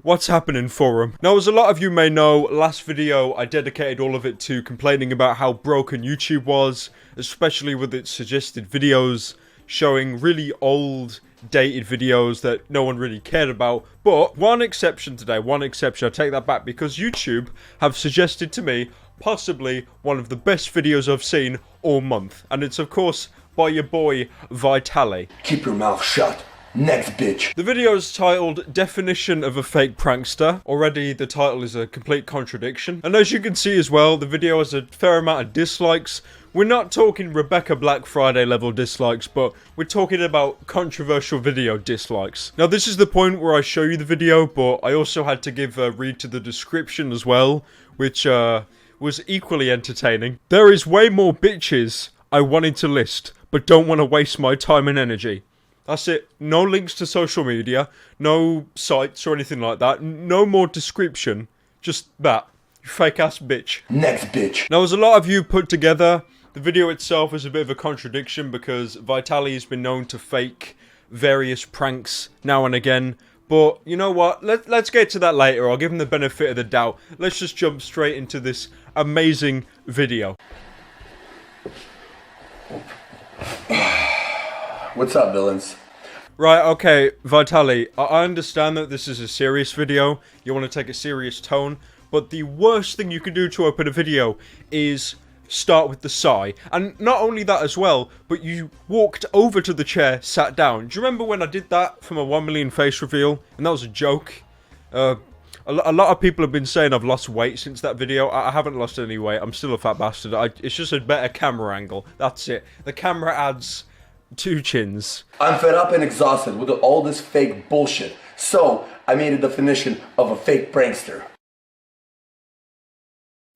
What's happening forum? Now, as a lot of you may know, last video I dedicated all of it to complaining about how broken YouTube was, especially with its suggested videos showing really old, dated videos that no one really cared about. But one exception today, one exception, I take that back, because YouTube have suggested to me possibly one of the best videos I've seen all month, and it's of course by your boy Vitaly. Keep your mouth shut. Next, bitch. The video is titled Definition of a Fake Prankster. Already the title is a complete contradiction. And as you can see as well, the video has a fair amount of dislikes. We're not talking Rebecca Black Friday level dislikes, but we're talking about controversial video dislikes. Now this is the point where I show you the video, but I also had to give a read to the description as well, which was equally entertaining. There is way more bitches I wanted to list, but don't want to waste my time and energy. That's it. No links to social media, no sites or anything like that, no more description, just that. You fake ass bitch. Next, bitch. Now, as a lot of you put together, the video itself is a bit of a contradiction because Vitaly has been known to fake various pranks now and again. But you know what? Let's get to that later. I'll give him the benefit of the doubt. Let's just jump straight into this amazing video. What's up, villains? Right, okay, Vitaly, I understand that this is a serious video. You want to take a serious tone. But the worst thing you can do to open a video is start with the sigh. And not only that as well, but you walked over to the chair, sat down. Do you remember when I did that for my 1 million face reveal? And that was a joke. A lot of people have been saying I've lost weight since that video. I haven't lost any weight. I'm still a fat bastard. It's just a better camera angle. That's it. The camera adds 2 chins. I'm fed up and exhausted with all this fake bullshit. So, I made a definition of a fake prankster.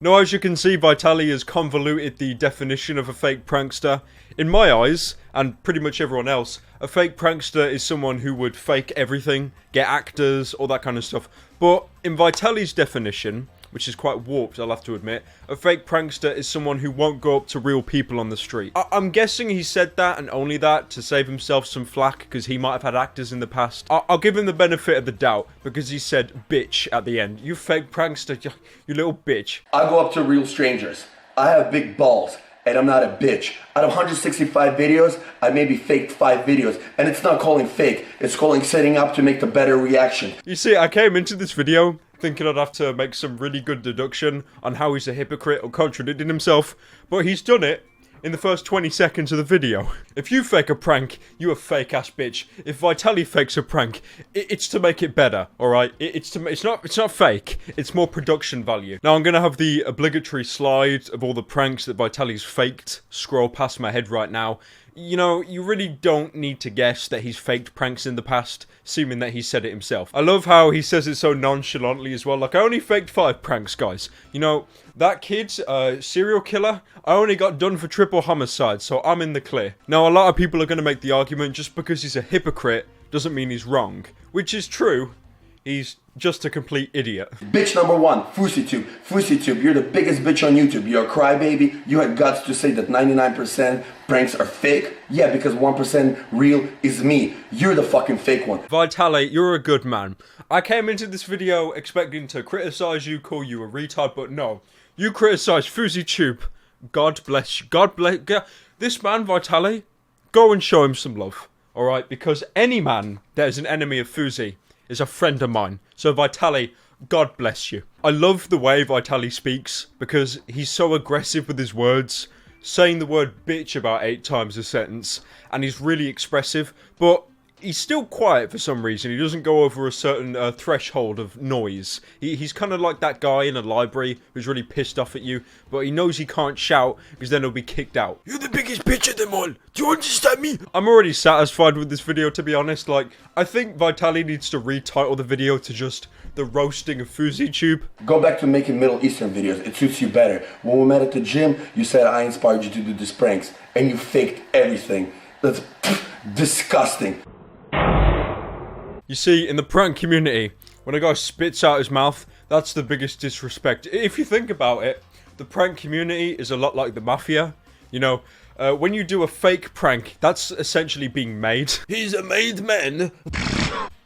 Now, as you can see, Vitaly has convoluted the definition of a fake prankster. In my eyes, and pretty much everyone else, a fake prankster is someone who would fake everything, get actors, all that kind of stuff. But in Vitaly's definition, which is quite warped, I'll have to admit, a fake prankster is someone who won't go up to real people on the street. I'm guessing he said that and only that to save himself some flack because he might have had actors in the past. I'll give him the benefit of the doubt because he said bitch at the end. You fake prankster, you little bitch. I go up to real strangers. I have big balls and I'm not a bitch. Out of 165 videos, I maybe faked 5 videos. And it's not calling fake, it's calling setting up to make the better reaction. You see, I came into this video thinking I'd have to make some really good deduction on how he's a hypocrite or contradicting himself, but he's done it in the first 20 seconds of the video. If you fake a prank, you a fake ass bitch. If Vitaly fakes a prank, it's to make it better, alright? It's not fake, it's more production value. Now I'm gonna have the obligatory slide of all the pranks that Vitaly's faked scroll past my head right now. You know, you really don't need to guess that he's faked pranks in the past, assuming that he said it himself. I love how he says it so nonchalantly as well, like, I only faked 5 pranks, guys. You know, that kid's serial killer, I only got done for triple homicide, so I'm in the clear. Now, a lot of people are going to make the argument just because he's a hypocrite doesn't mean he's wrong, which is true. He's just a complete idiot. Bitch number 1, FouseyTube. FouseyTube, you're the biggest bitch on YouTube. You're a crybaby. You had guts to say that 99% pranks are fake. Yeah, because 1% real is me. You're the fucking fake one. Vitaly, you're a good man. I came into this video expecting to criticize you, call you a retard, but no. You criticize FouseyTube. God bless you. God bless... This man, Vitaly, go and show him some love. Alright? Because any man that is an enemy of Fousey is a friend of mine. So Vitaly, God bless you. I love the way Vitaly speaks because he's so aggressive with his words, saying the word bitch about 8 times a sentence, and he's really expressive, but he's still quiet for some reason. He doesn't go over a certain threshold of noise. He's kind of like that guy in a library who's really pissed off at you, but he knows he can't shout because then he'll be kicked out. You're the biggest bitch of them all. Do you understand me? I'm already satisfied with this video, to be honest. Like, I think Vitaly needs to retitle the video to just the roasting of FouseyTube. Go back to making Middle Eastern videos. It suits you better. When we met at the gym, you said I inspired you to do these pranks, and you faked everything. That's disgusting. You see, in the prank community, when a guy spits out his mouth, that's the biggest disrespect. If you think about it, the prank community is a lot like the mafia. You know, when you do a fake prank, that's essentially being made. He's a made man.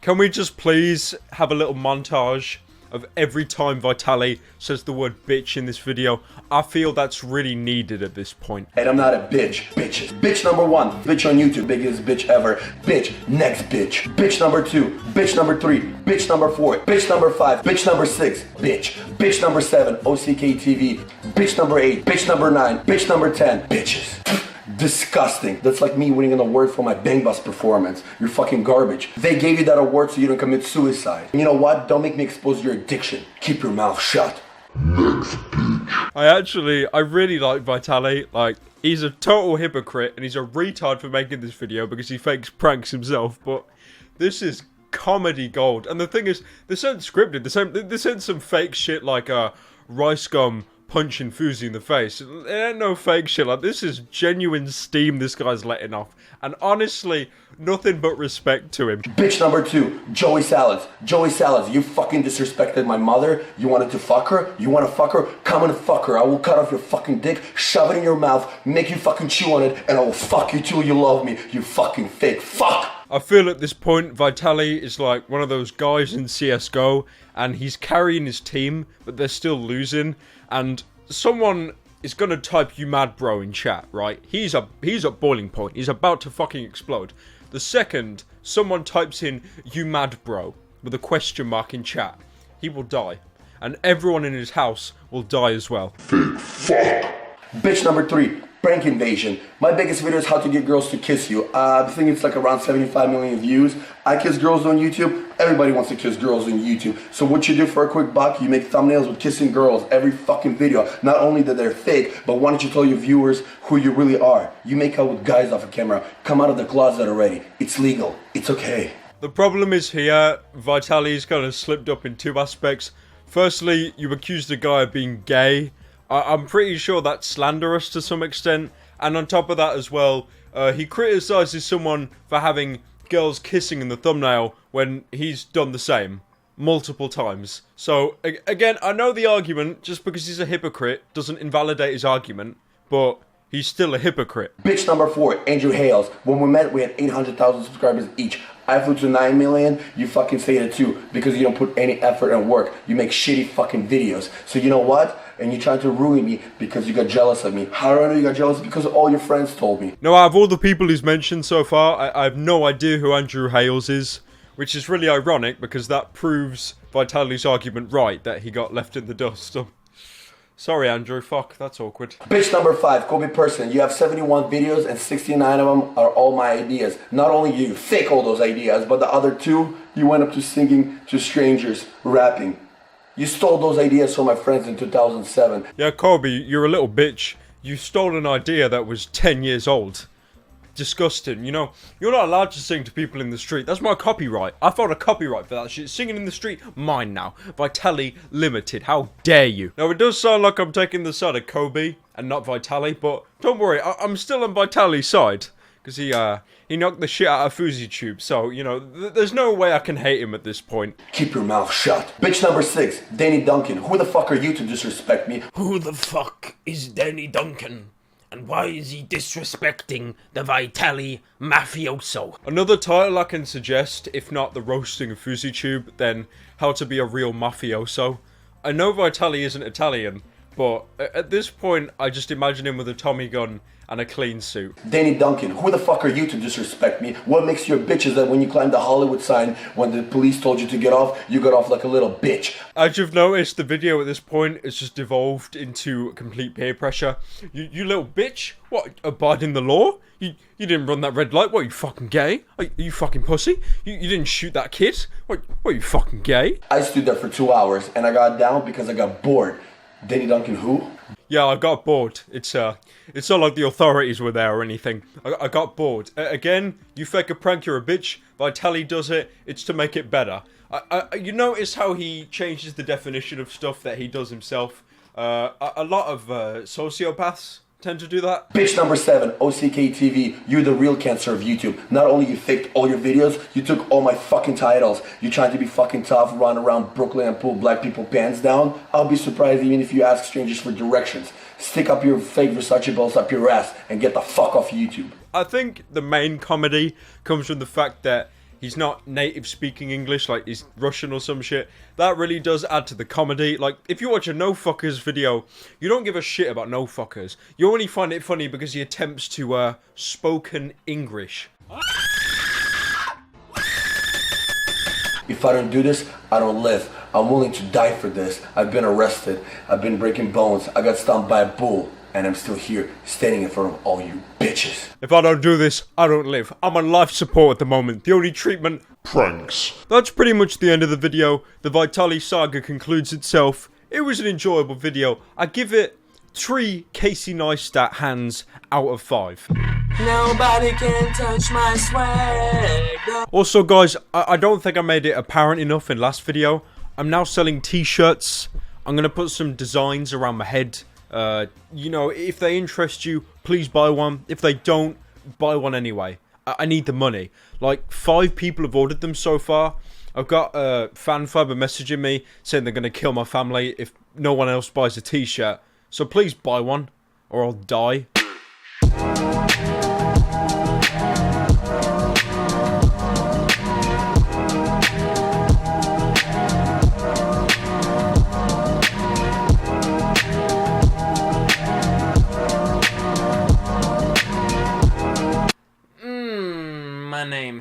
Can we just please have a little montage of every time Vitaly says the word bitch in this video? I feel that's really needed at this point. And I'm not a bitch. Bitches. Bitch number 1. Bitch on YouTube. Biggest bitch ever. Bitch. Next bitch. Bitch number 2. Bitch number 3. Bitch number 4. Bitch number 5. Bitch number 6. Bitch. Bitch number 7. OCKTV. Bitch number 8. Bitch number 9. Bitch number 10. Bitches. Disgusting. That's like me winning an award for my Bang Bus performance. You're fucking garbage. They gave you that award so you don't commit suicide. You know what? Don't make me expose your addiction. Keep your mouth shut. Next bitch. I really like Vitaly. Like, he's a total hypocrite and he's a retard for making this video because he fakes pranks himself, but this is comedy gold. And the thing is, this isn't scripted. This isn't some fake shit like rice gum punching Fuzi in the face. It ain't no fake shit. Like, this is genuine steam this guy's letting off. And honestly, nothing but respect to him. Bitch number 2, Joey Salads. Joey Salads, you fucking disrespected my mother. You wanted to fuck her? You want to fuck her? Come and fuck her. I will cut off your fucking dick, shove it in your mouth, make you fucking chew on it, and I will fuck you till you love me, you fucking fake fuck. I feel at this point, Vitaly is like one of those guys in CSGO, and he's carrying his team, but they're still losing, and someone is gonna type "you mad bro" in chat, right? He's at boiling point. He's about to fucking explode. The second someone types in "you mad bro" with a question mark in chat, he will die, and everyone in his house will die as well. Fake fuck. Bitch number 3, prank invasion. My biggest video is how to get girls to kiss you. I think it's like around 75 million views. I kiss girls on YouTube. Everybody wants to kiss girls on YouTube. So what you do for a quick buck, you make thumbnails with kissing girls every fucking video. Not only that they're fake, but why don't you tell your viewers who you really are? You make out with guys off a camera. Come out of the closet already. It's legal. It's okay. The problem is here, Vitaly's kind of slipped up in 2 aspects. Firstly, you accused a guy of being gay. I'm pretty sure that's slanderous to some extent. And on top of that as well, he criticizes someone for having girls kissing in the thumbnail when he's done the same multiple times. So, again, I know the argument, just because he's a hypocrite doesn't invalidate his argument, but he's still a hypocrite. Bitch number 4, Andrew Hales. When we met, we had 800,000 subscribers each. I flew to 9 million, you fucking say it too, because you don't put any effort and work. You make shitty fucking videos. So you know what? And you tried to ruin me because you got jealous of me. How do I know you got jealous? Because all your friends told me. No, out of all the people he's mentioned so far, I have no idea who Andrew Hales is, which is really ironic because that proves Vitaly's argument right, that he got left in the dust. Sorry, Andrew. Fuck, that's awkward. Bitch number 5, Kobe Person. You have 71 videos and 69 of them are all my ideas. Not only do you fake all those ideas, but the other 2, you went up to singing to strangers, rapping. You stole those ideas from my friends in 2007. Yeah, Kobe, you're a little bitch. You stole an idea that was 10 years old. Disgusting. You know, you're not allowed to sing to people in the street. That's my copyright. I filed a copyright for that shit. Singing in the street, mine now. Vitaly Limited. How dare you? Now, it does sound like I'm taking the side of Kobe and not Vitaly, but don't worry, I'm still on Vitaly's side. Because he knocked the shit out of FuziTube, so, you know, there's no way I can hate him at this point. Keep your mouth shut. Bitch number 6, Danny Duncan. Who the fuck are you to disrespect me? Who the fuck is Danny Duncan? And why is he disrespecting the Vitaly mafioso? Another title I can suggest, if not the roasting of FuziTube, then how to be a real mafioso. I know Vitaly isn't Italian, but at this point, I just imagine him with a Tommy gun and a clean suit. Danny Duncan, who the fuck are you to disrespect me? What makes you a bitch is that when you climbed the Hollywood sign, when the police told you to get off, you got off like a little bitch. As you've noticed, the video at this point has just devolved into complete peer pressure. You little bitch? What, abiding the law? You didn't run that red light? What, you fucking gay? Are you fucking pussy? You didn't shoot that kid? What, you fucking gay? I stood there for 2 hours and I got down because I got bored. Danny Duncan who? Yeah, I got bored. It's not like the authorities were there or anything. I got bored. Again, you fake a prank, you're a bitch. Vitaly does it, it's to make it better. You notice how he changes the definition of stuff that he does himself. A lot of sociopaths tend to do that. Bitch number 7, OCKTV, you're the real cancer of YouTube. Not only you faked all your videos, you took all my fucking titles. You tried to be fucking tough, run around Brooklyn and pull black people pants down. I'll be surprised even if you ask strangers for directions. Stick up your fake Versace belts up your ass and get the fuck off YouTube. I think the main comedy comes from the fact that he's not native speaking English, like he's Russian or some shit. That really does add to the comedy. Like, if you watch a No Fuckers video, you don't give a shit about No Fuckers. You only find it funny because he attempts to, spoken English. If I don't do this, I don't live. I'm willing to die for this. I've been arrested. I've been breaking bones. I got stomped by a bull. And I'm still here, standing in front of all you bitches. If I don't do this, I don't live. I'm on life support at the moment. The only treatment... pranks. That's pretty much the end of the video. The Vitaly saga concludes itself. It was an enjoyable video. I give it 3 Casey Neistat hands out of 5. Nobody can touch my swag. Also, guys, I don't think I made it apparent enough in last video. I'm now selling t-shirts. I'm going to put some designs around my head. You know, if they interest you, please buy one. If they don't, buy one anyway. I need the money. Like, 5 people have ordered them so far. I've got fan fiber messaging me saying they're going to kill my family if no one else buys a t-shirt. So please buy one, or I'll die. My name